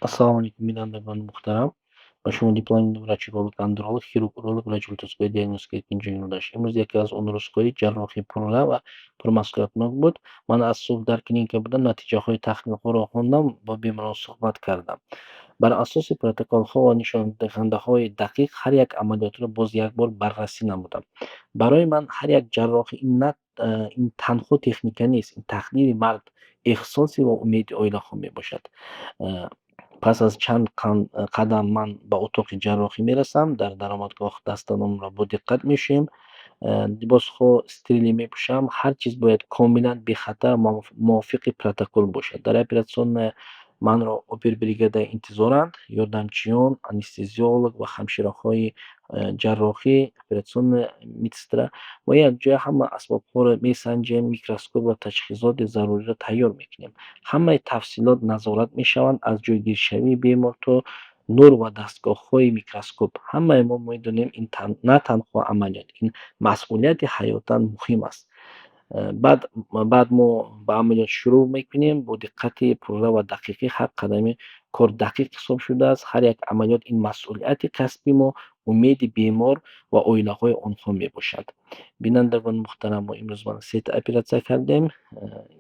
Assalomu alaykum binobarin muhtaram. Va shuma diplomli врач-уролог-андролог, хирург-уролог, врач-ультразвуковой диагностика экинчи yo'ldosh. Imroz яке аз онурузкои ҷарроҳии пурра ва пурмаслиҳатнок буд. Ман аз субҳ дар клиника будам, натиҷаҳои таҳқиқҳоро хондам, бо беморон суҳбат кардам. Бар асоси протоколҳо ва нишондиҳандаҳои дақиқ ҳар як амалиётро боз як бор баррасӣ намудам. Барои ман ҳар як ҷарроҳӣ ин танҳо техника нест, ин тақдири мард, эҳсоси ва умеди оилаҳо мебошад. Э, Пас аз чанд қадам ман ба утоқи ҷарроҳӣ мерасам. Дар даромадгоҳ дастаромро бо диққат мешӯем, либосҳо стерилӣ мепӯшам. Ҳар чиз бояд комилан бехатар мувофиқи протокол бошад. Дар оператсионная манро опербригада интизоранд. Ёрдамчиён, анестезиолог ва ҳамшираҳои ҷарроҳӣ, оператсионная медсестра ва якҷоя ҳама асбобҳоро месанҷем, микроскоп ва ташхисоти заруриро тайёр мекунем. Ҳамаи тафсилот назорат мешаванд, аз ҷойгиршавии бемор то нур ва дастгоҳҳои микроскоп. Ҳамаи мо медонем, ин на танҳо амалиёт, ин масъулияти ҳаётан муҳим аст. Баъд мо ба амалиёт шурӯъ мекунем. Бо диққати пурра ва дақиқӣ ҳар қадами кор дақиқ ҳисоб шудааст. Ҳар як амалиёт ин масъулияти касби мо, умеди бемор ва оилаҳои онҳо мебошад. Бинандагони муҳтарам, мо имрӯз mana 3 та оператсия кардем.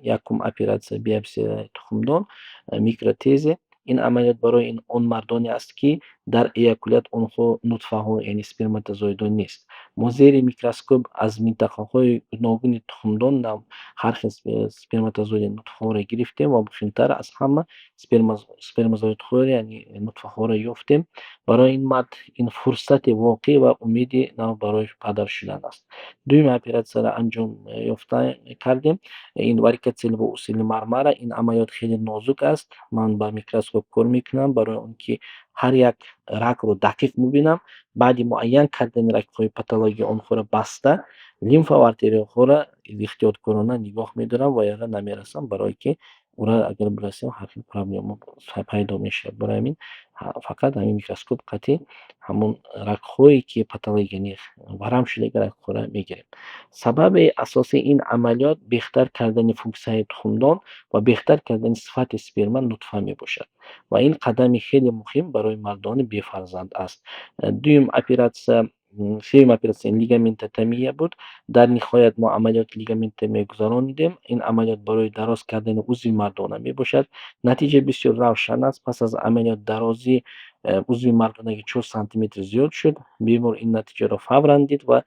Якум оператсия биопсияи тухмдон, микротезе. Ин амалиёт барои он мардоне аст, ки дар эякулят онҳо нутфаҳо, яъне сперматозоидҳо нест. Мо зери микроскоп аз минтақаҳои гуногуни тухмдон ҳар хел сперматозоиди нутфаҳоро гирифтем ва мухимтар аз ҳама спермазоидҳоро, яъне нутфаҳоро ёфтем. Барои ин мард ин фурсати воқеъ ва умеди нав барои падар шудан аст. Дуюм оператсияро анҷом кардем. Ин варикотсели усули мармара. Ин амалиёт хеле нозук аст. Ман ба микроскоп кор мекунам барои он ки ҳар як рагро дақиқ мубинам. Баъди муайян кардани рагҳои патология онҳоро баста, лимфа ва артерияҳоро эҳтиёткорона нигоҳ медорам ва яра намерасам, барое ки ура агар бирасем ҳар хел проблема пайдо мешавад. Барои ҳамин фақат ҳамин микроскоп қатъи ҳамон рагҳое ки патологияни варам шудаги рагҳоро мегирем. Сабаби асосии ин амалиёт беҳтар кардани функсияи тухмдон ва беҳтар кардани сифати сперма нутфа мебошад ва ин қадами хеле муҳим барои мардони бефарзанд аст. Дуюм оператсия сеюм оператсия лигаментотомия буд. Дар ниҳоят мо амалиёти лигаментотомия гузаронидем. Ин амалиёт барои дароз кардани узви мардона мебошад. Натиҷа бисёр равшан аст. Пас аз амалиёт дарозии узви мардонаги 4 сантиметр зиёд шуд. Бемор ин натиҷаро фавран дид ва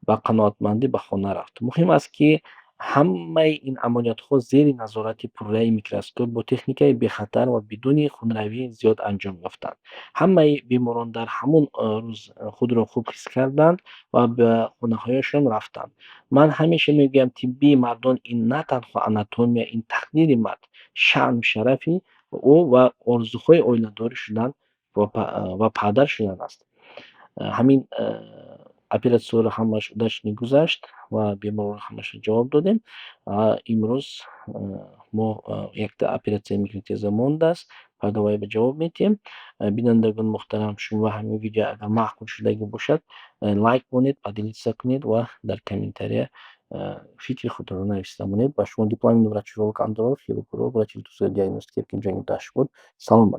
ба қаноатмандӣ ба хона рафт. Муҳим аст, ки ҳамаи ин амалиётҳо зери назорати пурраи микроскоп бо техникаи бехатар ва бидуни хунравии зиёд анҷом ёфтанд. Ҳамаи беморон дар ҳамон рӯз худро хуб ҳис карданд ва ба хонаҳояшон рафтанд. Ман ҳамеша мегӯям, тиббии мардон ин на танҳо анатомия, ин тақдири мард, шаъну шарафи ӯ ва орзуҳои оиладорӣ шудан ва падар шудан аст. Ҳамин оператсияҳоро ҳамаш удачно гузашт ва беморро ҳамаша ҷавоб додем. Имрӯз мо якта оператсияи микротеза мондааст. Пайдоваи ба ҷавоб медиҳем. Бинандагони муҳтарам, шумо ҳамин видео агар маъқул шудагӣ бошад, лайк монед, поделиться кунед ва дар комментария фикри худро нависта монед. Ба шумо дипломированный врач-уролог-андролог, хирург-уролог, врач-ультразвуковой диагностики экинчи yo'ldosh буд. Салом.